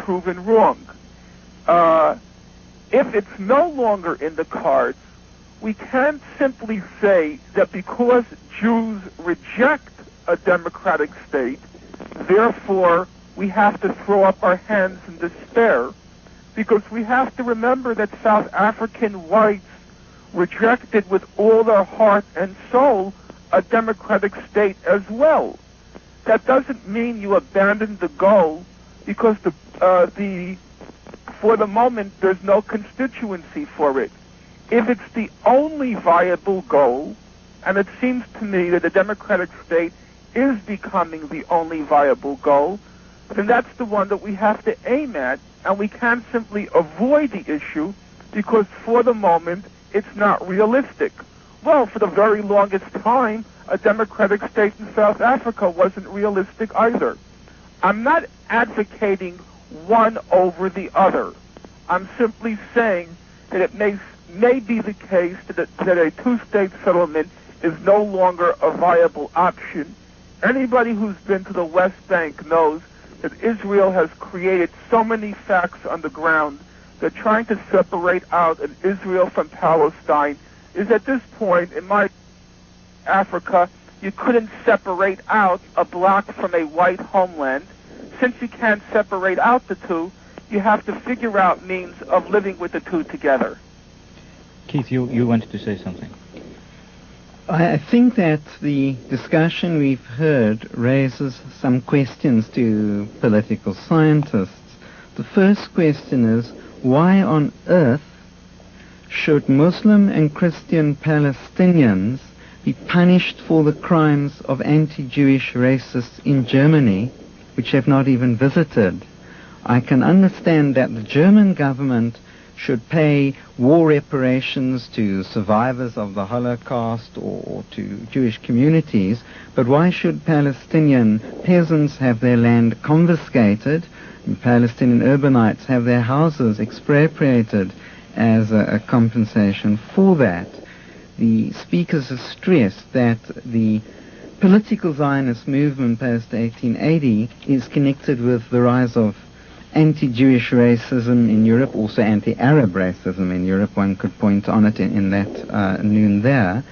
proven wrong. If it's no longer in the cards, we can't simply say that because Jews reject a democratic state, therefore we have to throw up our hands in despair, because we have to remember that South African whites rejected with all their heart and soul a democratic state as well. That doesn't mean you abandon the goal, because for the moment there's no constituency for it. If it's the only viable goal, and it seems to me that the democratic state is becoming the only viable goal, then that's the one that we have to aim at, and we can't simply avoid the issue because for the moment it's not realistic. Well, for the very longest time, a democratic state in South Africa wasn't realistic either. I'm not advocating one over the other. I'm simply saying that it may be the case that a two-state settlement is no longer a viable option. Anybody who's been to the West Bank knows that Israel has created so many facts on the ground that trying to separate out an Israel from Palestine is at this point, in my Africa, you couldn't separate out a black from a white homeland. Since you can't separate out the two, you have to figure out means of living with the two together. Keith, you wanted to say something. I think that the discussion we've heard raises some questions to political scientists. The first question is, why on earth should Muslim and Christian Palestinians be punished for the crimes of anti-Jewish racists in Germany, which have not even visited? I can understand that the German government should pay war reparations to survivors of the Holocaust or to Jewish communities, but why should Palestinian peasants have their land confiscated and Palestinian urbanites have their houses expropriated as a compensation for that? The speakers have stressed that the political Zionist movement post 1880 is connected with the rise of anti-Jewish racism in Europe, also anti-Arab racism in Europe. One could point on it in that noon there.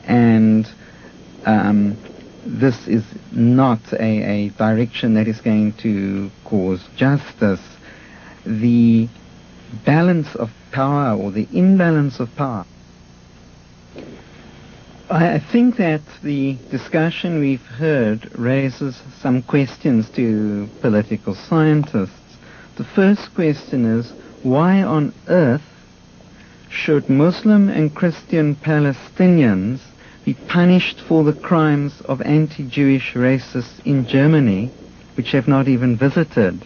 And this is not a direction that is going to cause justice. The balance of power, or the imbalance of power, I think that the discussion we've heard raises some questions to political scientists. The first question is, why on earth should Muslim and Christian Palestinians be punished for the crimes of anti-Jewish racists in Germany, which have not even visited?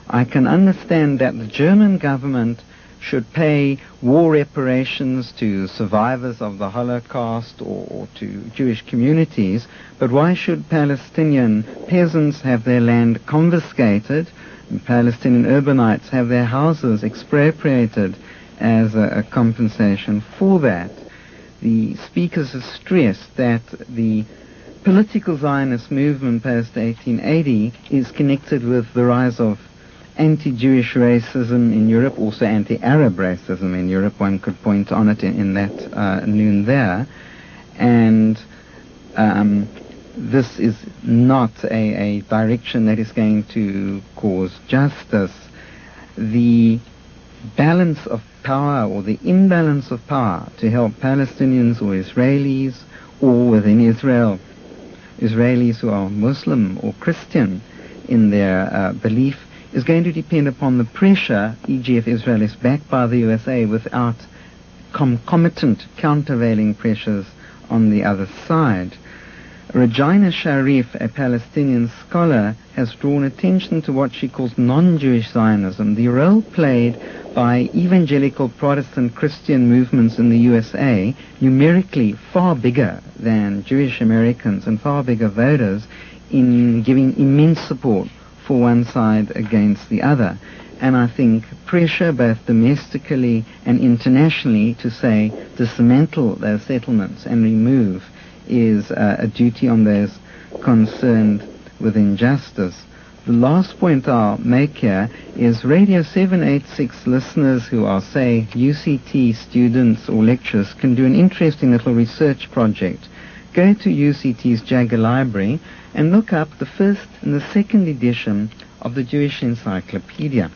I can understand that the German government should pay war reparations to survivors of the Holocaust or to Jewish communities, but why should Palestinian peasants have their land confiscated and Palestinian urbanites have their houses expropriated as a compensation for that? The speakers have stressed that the political Zionist movement post 1880 is connected with the rise of anti-Jewish racism in Europe, also anti-Arab racism in Europe. One could point on it in that noon there. And this is not a direction that is going to cause justice. The balance of power, or the imbalance of power, to help Palestinians or Israelis, or within Israel, Israelis who are Muslim or Christian in their belief, is going to depend upon the pressure, e.g. if Israel is backed by the USA, without concomitant countervailing pressures on the other side. Regina Sharif, a Palestinian scholar, has drawn attention to what she calls non-Jewish Zionism, the role played by evangelical Protestant Christian movements in the USA, numerically far bigger than Jewish Americans and far bigger voters, in giving immense support for one side against the other. And I think pressure, both domestically and internationally, to say dismantle those settlements and remove is a duty on those concerned with injustice. The last point I'll make here is Radio 786 listeners who are, say, UCT students or lecturers can do an interesting little research project. Go to UCT's Jagger Library and look up the first and the second edition of the Jewish Encyclopedia.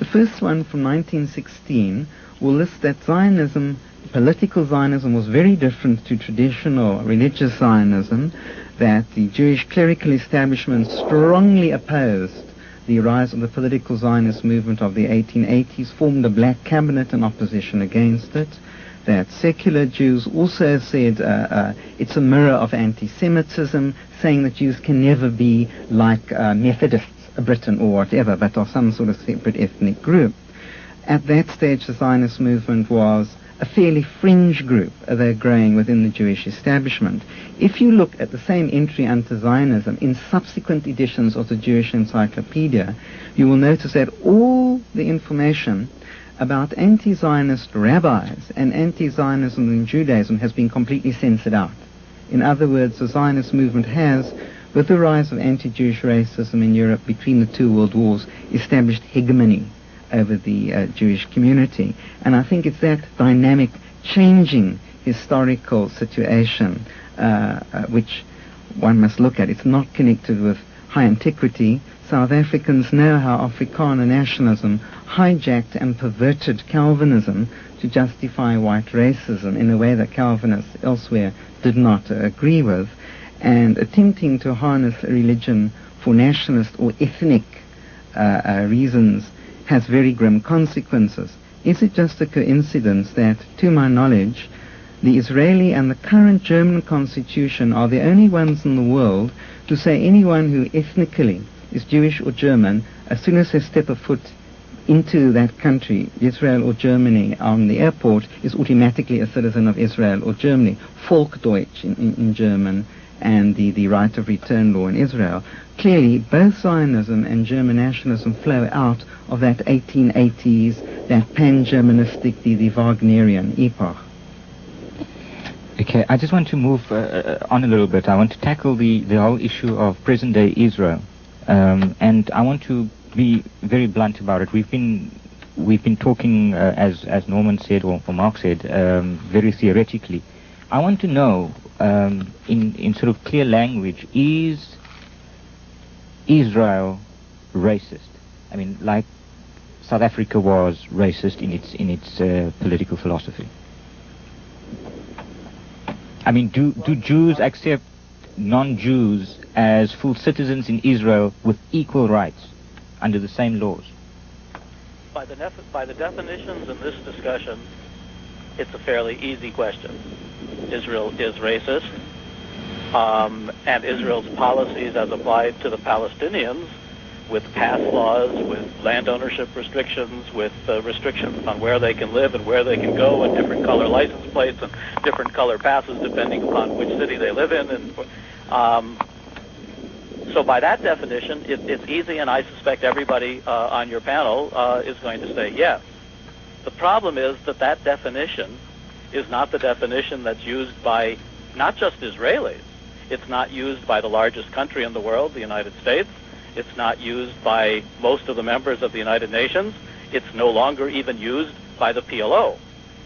The first one from 1916 will list that Zionism, political Zionism, was very different to traditional religious Zionism, that the Jewish clerical establishment strongly opposed the rise of the political Zionist movement of the 1880s, formed a black cabinet in opposition against it, that secular Jews also said it's a mirror of anti-Semitism, saying that Jews can never be like Methodists, Britain or whatever, but are some sort of separate ethnic group. At that stage, the Zionist movement was a fairly fringe group, though growing within the Jewish establishment. If you look at the same entry unto Zionism in subsequent editions of the Jewish Encyclopedia, you will notice that all the information about anti-Zionist rabbis and anti-Zionism in Judaism has been completely censored out. In other words, the Zionist movement has, with the rise of anti-Jewish racism in Europe between the two world wars, established hegemony over the Jewish community. And I think it's that dynamic, changing historical situation which one must look at. It's not connected with high antiquity. South Africans know how Afrikaner nationalism hijacked and perverted Calvinism to justify white racism in a way that Calvinists elsewhere did not agree with, and attempting to harness religion for nationalist or ethnic reasons has very grim consequences. Is it just a coincidence that, to my knowledge, the Israeli and the current German constitution are the only ones in the world to say anyone who ethnically is Jewish or German, as soon as they step a foot into that country, Israel or Germany, on the airport, is automatically a citizen of Israel or Germany, Volksdeutsch in German, and the right of return law in Israel. Clearly, both Zionism and German nationalism flow out of that 1880s, that pan-Germanistic, the Wagnerian epoch. Okay, I just want to move on a little bit. I want to tackle the whole issue of present-day Israel. And I want to be very blunt about it. We've been talking, as Norman said, or Mark said, very theoretically. I want to know, in sort of clear language, is Israel racist? I mean, like South Africa was racist in its political philosophy. I mean, do Jews accept non-Jews as full citizens in Israel with equal rights under the same laws? By the definitions in this discussion, it's a fairly easy question. Israel is racist, and Israel's policies as applied to the Palestinians, with past laws, with land ownership restrictions, with restrictions on where they can live and where they can go, and different color license plates and different color passes depending upon which city they live in. And so by that definition, it's easy, and I suspect everybody on your panel is going to say yes. The problem is that definition is not the definition that's used by not just Israelis. It's not used by the largest country in the world, the United States. It's not used by most of the members of the United Nations. It's no longer even used by the PLO.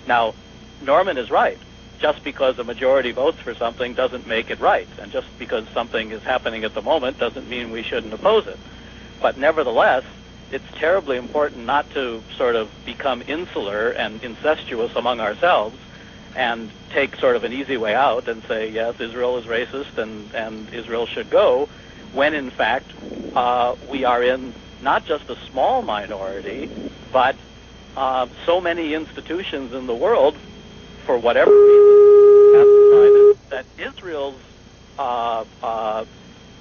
Now, Norman is right. Just because a majority votes for something doesn't make it right. And just because something is happening at the moment doesn't mean we shouldn't oppose it. But nevertheless, it's terribly important not to sort of become insular and incestuous among ourselves and take sort of an easy way out and say, yes, Israel is racist and Israel should go, when in fact we are in not just a small minority, but so many institutions in the world, for whatever reason, have decided that Israel's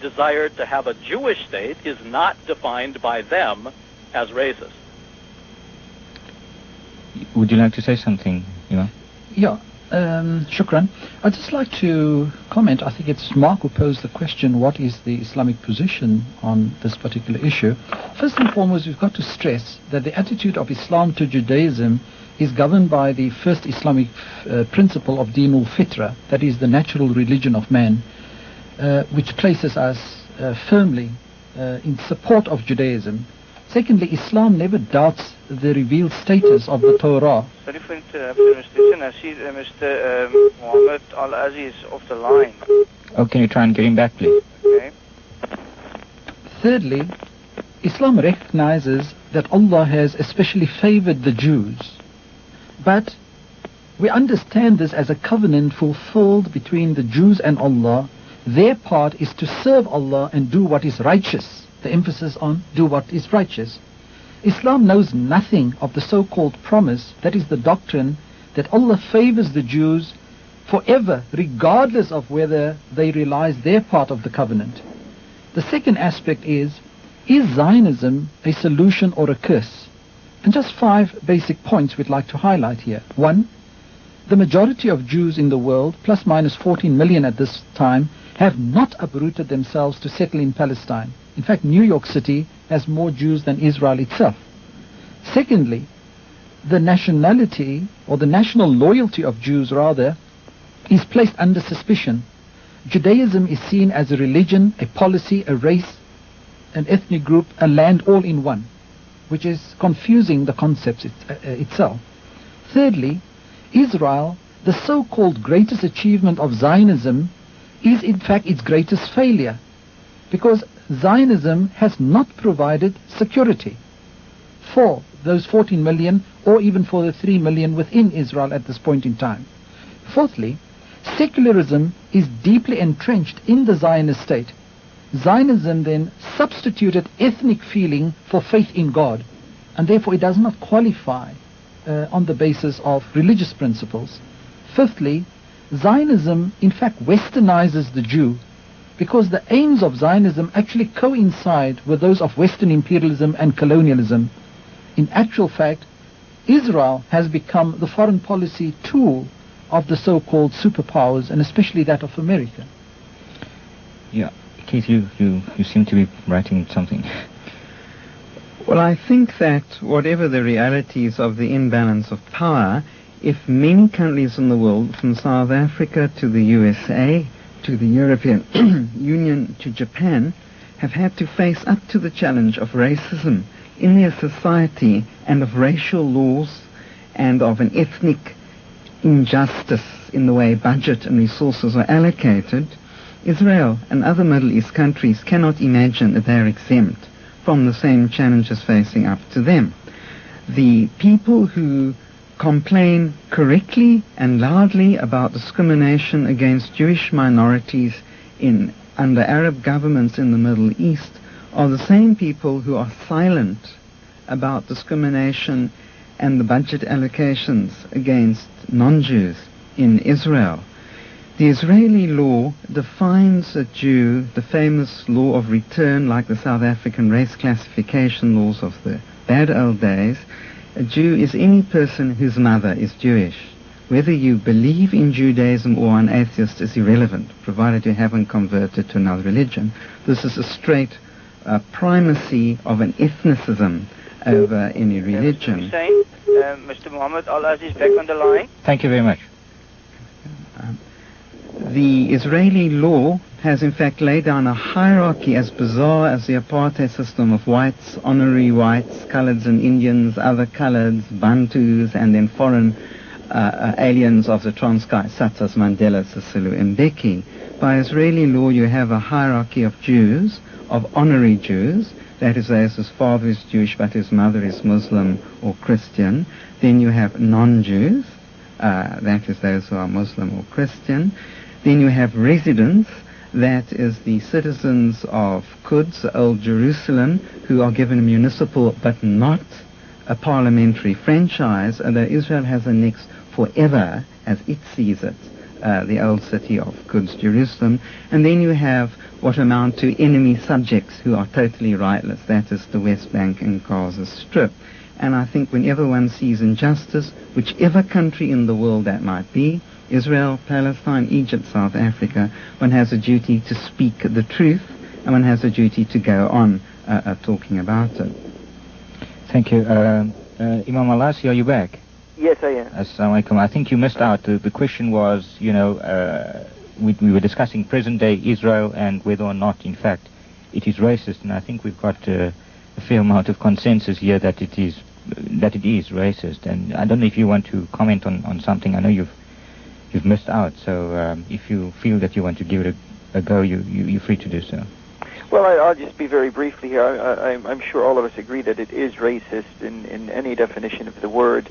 desire to have a Jewish state is not defined by them as racist. Would you like to say something, Ivan? Yeah, shukran. I'd just like to comment. I think it's Mark who posed the question, what is the Islamic position on this particular issue? First and foremost, we've got to stress that the attitude of Islam to Judaism is governed by the first Islamic principle of Dinul Fitra, that is the natural religion of man, which places us firmly in support of Judaism. Secondly, Islam never doubts the revealed status of the Torah. Sorry for interrupting, Mr. Dixon. I see Mr. Muhammad Al-Aziz off the line. Oh, can you try and get him back, please? Okay. Thirdly, Islam recognizes that Allah has especially favored the Jews. But we understand this as a covenant fulfilled between the Jews and Allah. Their part is to serve Allah and do what is righteous. The emphasis on do what is righteous. Islam knows nothing of the so-called promise, that is the doctrine that Allah favors the Jews forever, regardless of whether they realize their part of the covenant. The second aspect is Zionism a solution or a curse? And just 5 basic points we'd like to highlight here. 1, the majority of Jews in the world, plus minus 14 million at this time, have not uprooted themselves to settle in Palestine. In fact, New York City has more Jews than Israel itself. Secondly, the nationality, or the national loyalty of Jews rather, is placed under suspicion. Judaism is seen as a religion, a policy, a race, an ethnic group, a land all in one, which is confusing the concepts itself. Thirdly, Israel, the so-called greatest achievement of Zionism, is in fact its greatest failure, because Zionism has not provided security for those 14 million or even for the 3 million within Israel at this point in time. Fourthly, secularism is deeply entrenched in the Zionist state. Zionism then substituted ethnic feeling for faith in God, and therefore it does not qualify on the basis of religious principles. Fifthly, Zionism in fact westernizes the Jew, because the aims of Zionism actually coincide with those of Western imperialism and colonialism. In actual fact, Israel has become the foreign policy tool of the so-called superpowers, and especially that of America. Yeah, Keith, you seem to be writing something. Well, I think that whatever the realities of the imbalance of power, if many countries in the world, from South Africa to the USA, to the European Union, to Japan, have had to face up to the challenge of racism in their society and of racial laws and of an ethnic injustice in the way budget and resources are allocated, Israel and other Middle East countries cannot imagine that they are exempt from the same challenges facing up to them. The people who complain correctly and loudly about discrimination against Jewish minorities under Arab governments in the Middle East are the same people who are silent about discrimination and the budget allocations against non-Jews in Israel. The Israeli law defines a Jew, the famous law of return, like the South African race classification laws of the bad old days. A Jew is any person whose mother is Jewish. Whether you believe in Judaism or an atheist is irrelevant, provided you haven't converted to another religion. This is a straight primacy of an ethnicism over any religion. Mr. Muhammad Al-Aziz back on the line. Thank you very much. The Israeli law has in fact laid down a hierarchy as bizarre as the apartheid system of whites, honorary whites, coloreds and Indians, other coloreds, Bantus, and then foreign aliens of the Transkei, such as Mandela, Sisulu, and Mbeki. By Israeli law, you have a hierarchy of Jews, of honorary Jews, that is those whose father is Jewish but his mother is Muslim or Christian. Then you have non-Jews, that is those who are Muslim or Christian. Then you have residents, that is the citizens of Quds, Old Jerusalem, who are given a municipal but not a parliamentary franchise, and that Israel has annexed forever, as it sees it, the old city of Quds, Jerusalem. And then you have what amount to enemy subjects who are totally rightless, that is the West Bank and Gaza Strip. And I think whenever one sees injustice, whichever country in the world that might be, Israel, Palestine, Egypt, South Africa, one has a duty to speak the truth, and one has a duty to go on talking about it. Thank you. Imam Al-Asi, are you back? Yes, I am. Assalamu alaikum. I think you missed out. The question was, we were discussing present-day Israel and whether or not, in fact, it is racist, and I think we've got a fair amount of consensus here that it is racist. And I don't know if you want to comment on something. I know you've missed out, so if you feel that you want to give it a go, you're free to do so. Well, I'll just be very briefly here. I'm sure all of us agree that it is racist in any definition of the word.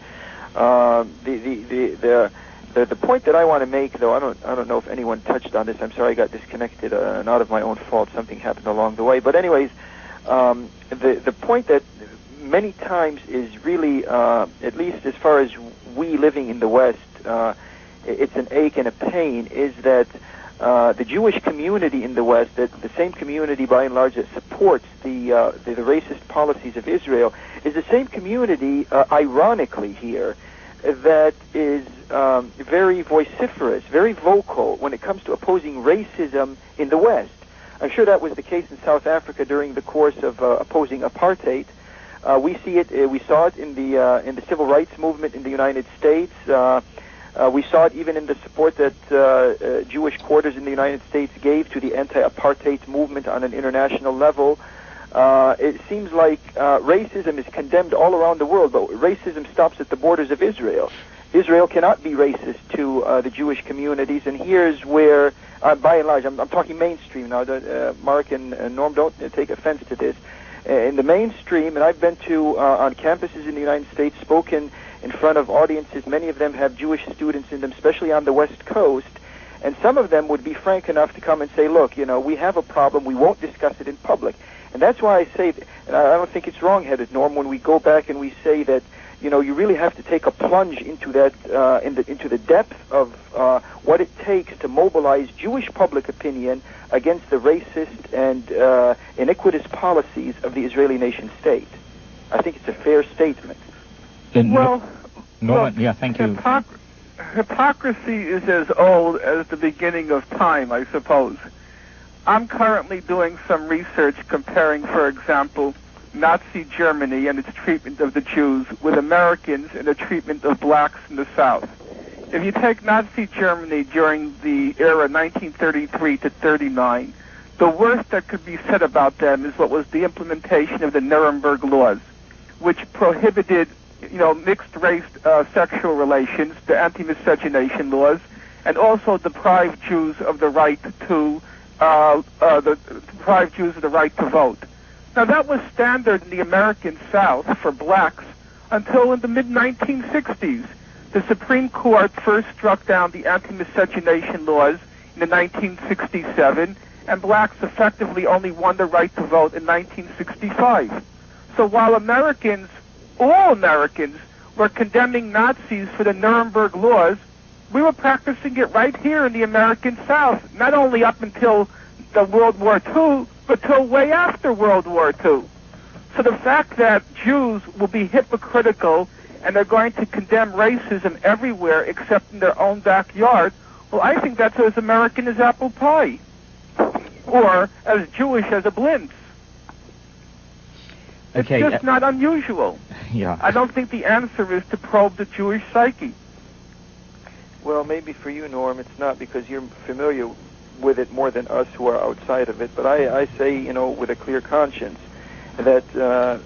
The point that I want to make, though, I don't know if anyone touched on this. I'm sorry I got disconnected, not of my own fault. Something happened along the way. But anyways, the point that many times is really, at least as far as we living in the West, it's an ache and a pain, is that the Jewish community in the West, that the same community by and large that supports the racist policies of Israel, is the same community, ironically here, that is very vociferous, very vocal when it comes to opposing racism in the West. I'm sure that was the case in South Africa during the course of opposing apartheid. We saw it in the civil rights movement in the United States. We saw it even in the support that Jewish quarters in the United States gave to the anti-apartheid movement on an international level. It seems like racism is condemned all around the world, but racism stops at the borders of Israel. Israel cannot be racist to the Jewish communities, and here's where, by and large, I'm talking mainstream now. Mark and Norm, don't take offense to this. In the mainstream, and I've been to on campuses in the United States, spoken in front of audiences. Many of them have Jewish students in them, especially on the West Coast. And some of them would be frank enough to come and say, look, we have a problem. We won't discuss it in public. And that's why I say, and I don't think it's wrong-headed, Norm, when we go back and we say that, you really have to take a plunge into that, into the depth of what it takes to mobilize Jewish public opinion against the racist and iniquitous policies of the Israeli nation-state. I think it's a fair statement. Well, Norman, yeah, thank you. Hypocrisy is as old as the beginning of time, I suppose. I'm currently doing some research comparing, for example, Nazi Germany and its treatment of the Jews with Americans and the treatment of blacks in the South. If you take Nazi Germany during the era 1933 to 39, the worst that could be said about them is what was the implementation of the Nuremberg laws, which prohibited mixed-race sexual relations, the anti-miscegenation laws, and also deprived Jews of the right to vote. Now, that was standard in the American South for blacks until in the mid-1960s. The Supreme Court first struck down the anti-miscegenation laws in 1967, and blacks effectively only won the right to vote in 1965. So while all Americans were condemning Nazis for the Nuremberg laws, we were practicing it right here in the American South, not only up until the World War II, but till way after World War II. So the fact that Jews will be hypocritical and they're going to condemn racism everywhere except in their own backyard, well, I think that's as American as apple pie, or as Jewish as a blintz. It's just not unusual. Yeah. I don't think the answer is to probe the Jewish psyche. Well, maybe for you, Norm, it's not because you're familiar with it more than us who are outside of it. But I say, with a clear conscience, that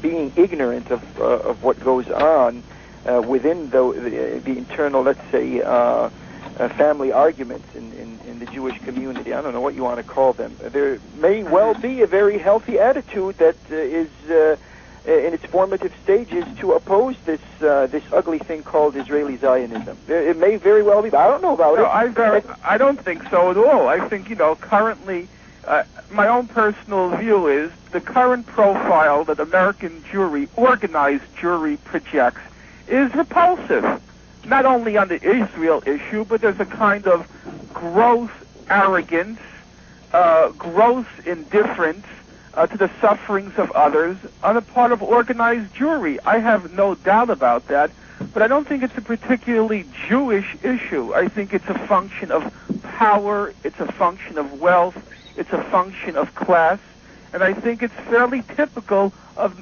being ignorant of what goes on within the internal, let's say, family arguments in the Jewish community, I don't know what you want to call them. There may well be a very healthy attitude that is in its formative stages to oppose this ugly thing called Israeli Zionism. It may very well be, but I don't know about it. I don't think so at all. I think, currently, my own personal view is the current profile that American organized Jewry projects is repulsive. Not only on the Israel issue, but there's a kind of gross arrogance, gross indifference to the sufferings of others on the part of organized Jewry. I have no doubt about that, but I don't think it's a particularly Jewish issue. I think it's a function of power, it's a function of wealth, it's a function of class, and I think it's fairly typical of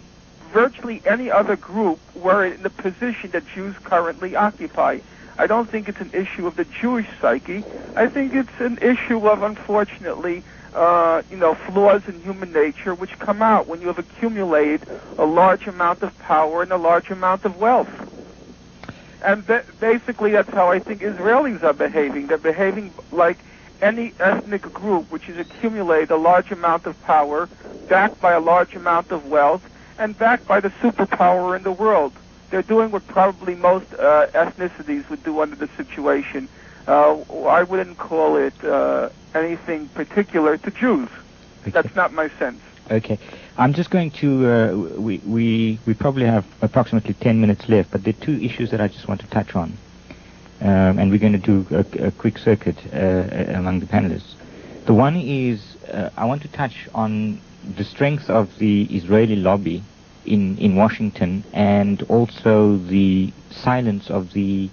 virtually any other group were in the position that Jews currently occupy. I don't think it's an issue of the Jewish psyche. I think it's an issue of, unfortunately, flaws in human nature which come out when you have accumulated a large amount of power and a large amount of wealth. And basically that's how I think Israelis are behaving. They're behaving like any ethnic group which has accumulated a large amount of power, backed by a large amount of wealth, and backed by the superpower in the world. They're doing what probably most ethnicities would do under the situation. I wouldn't call it anything particular to Jews. Okay. That's not my sense. Okay. I'm just going to, we probably have approximately 10 minutes left, but there are two issues that I just want to touch on. And we're going to do a quick circuit among the panelists. The one is, I want to touch on the strength of the Israeli lobby in Washington, and also the silence of the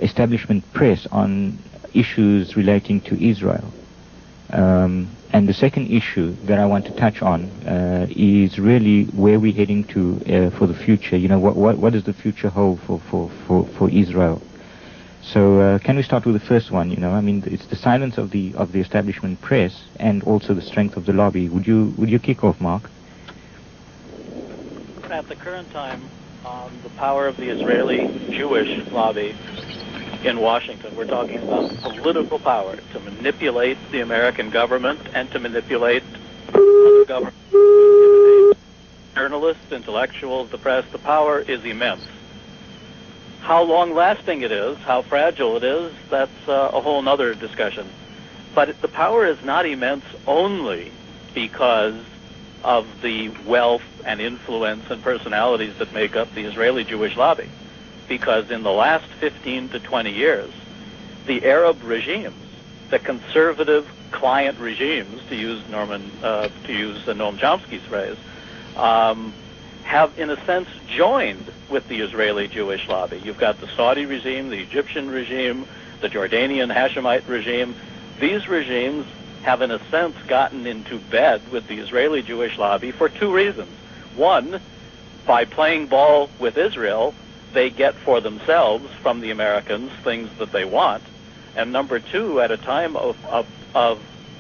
establishment press on issues relating to Israel. And the second issue that I want to touch on is really where we're heading to for the future. What does the future hold for Israel? So can we start with the first one? It's the silence of the establishment press and also the strength of the lobby. Would you kick off, Mark? At the current time, the power of the Israeli Jewish lobby in Washington, we're talking about political power to manipulate the American government and to manipulate other governments, journalists, intellectuals, the press. The power is immense. How long-lasting it is, how fragile it is, that's a whole other discussion. But the power is not immense only because of the wealth and influence and personalities that make up the Israeli Jewish lobby. Because in the last 15 to 20 years, the Arab regimes, the conservative client regimes, to use Noam Chomsky's phrase, have in a sense joined with the Israeli Jewish lobby. You've got the Saudi regime, the Egyptian regime, the Jordanian Hashemite regime. These regimes have in a sense gotten into bed with the Israeli Jewish lobby for two reasons. One, by playing ball with Israel, they get for themselves from the Americans things that they want. And number two, at a time of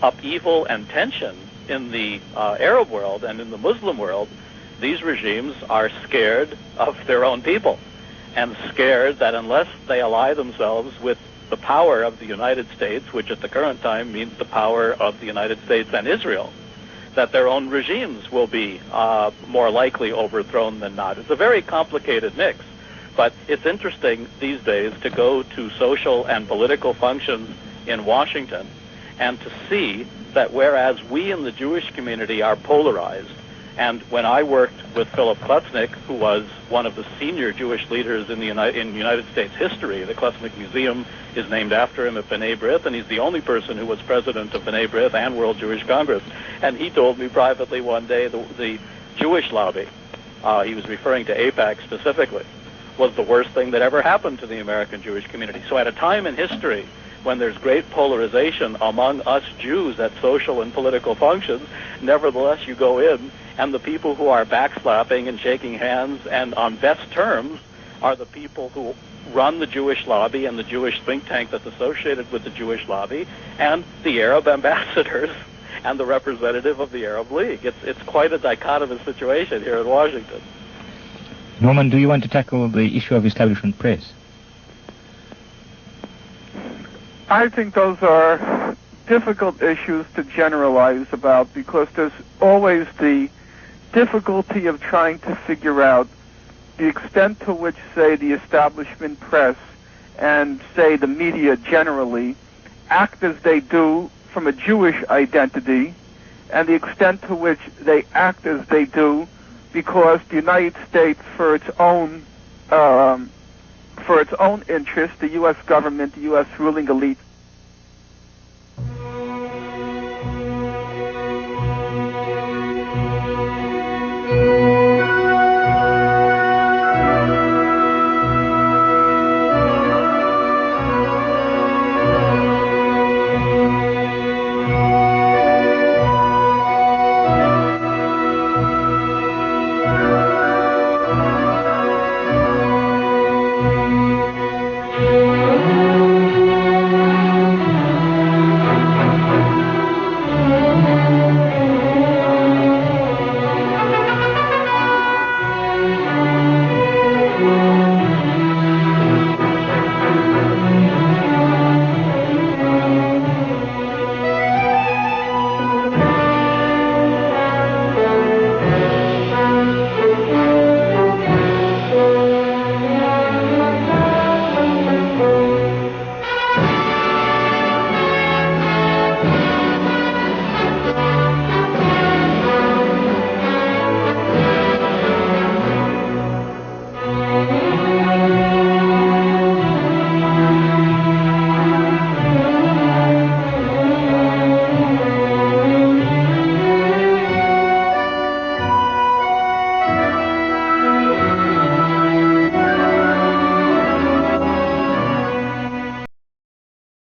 upheaval and tension in the Arab world and in the Muslim world, these regimes are scared of their own people and scared that unless they ally themselves with the power of the United States, which at the current time means the power of the United States and Israel, that their own regimes will be more likely overthrown than not. It's a very complicated mix. But it's interesting these days to go to social and political functions in Washington and to see that whereas we in the Jewish community are polarized, and when I worked with Philip Klutznick, who was one of the senior Jewish leaders in United States history, the Klutznick Museum is named after him at B'nai B'rith, and he's the only person who was president of B'nai B'rith and World Jewish Congress. And he told me privately one day the Jewish lobby, he was referring to AIPAC specifically, was the worst thing that ever happened to the American Jewish community. So at a time in history when there's great polarization among us Jews at social and political functions, nevertheless you go in and the people who are backslapping and shaking hands and on best terms are the people who run the Jewish lobby and the Jewish think tank that's associated with the Jewish lobby and the Arab ambassadors and the representative of the Arab League. It's quite a dichotomous situation here in Washington. Norman, do you want to tackle the issue of establishment press? I think those are difficult issues to generalize about because there's always the difficulty of trying to figure out the extent to which, say, the establishment press and, say, the media generally act as they do from a Jewish identity and the extent to which they act as they do because the United States, for its own interest, the U.S. government, the U.S. ruling elite